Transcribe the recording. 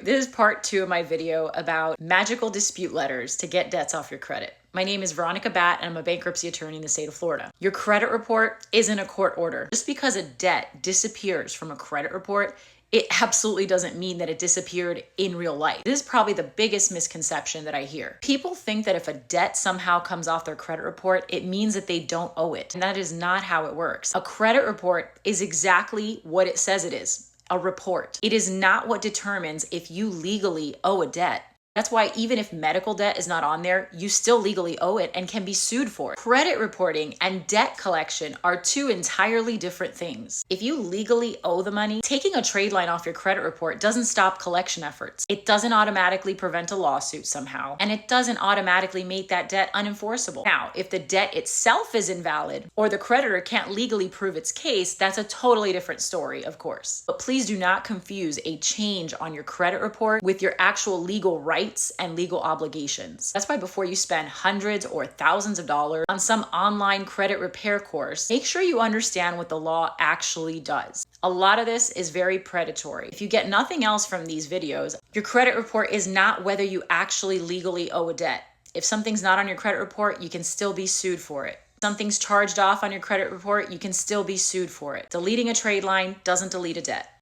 This is part 2 of my video about magical dispute letters to get debts off your credit. My name is Veronica Batt, and I'm a bankruptcy attorney in the state of Florida. Your credit report isn't a court order. Just because a debt disappears from a credit report, it absolutely doesn't mean that it disappeared in real life. This is probably the biggest misconception that I hear. People think that if a debt somehow comes off their credit report, it means that they don't owe it. And that is not how it works. A credit report is exactly what it says it is. A report. It is not what determines if you legally owe a debt. That's why even if medical debt is not on there, you still legally owe it and can be sued for it. Credit reporting and debt collection are two entirely different things. If you legally owe the money, taking a trade line off your credit report doesn't stop collection efforts. It doesn't automatically prevent a lawsuit somehow, and it doesn't automatically make that debt unenforceable. Now, if the debt itself is invalid or the creditor can't legally prove its case, that's a totally different story, of course. But please do not confuse a change on your credit report with your actual legal rights and legal obligations. That's why before you spend hundreds or thousands of dollars on some online credit repair course, make sure you understand what the law actually does. A lot of this is very predatory. If you get nothing else from these videos, your credit report is not whether you actually legally owe a debt. If something's not on your credit report, you can still be sued for it. Something's charged off on your credit report, you can still be sued for it. Deleting a trade line doesn't delete a debt.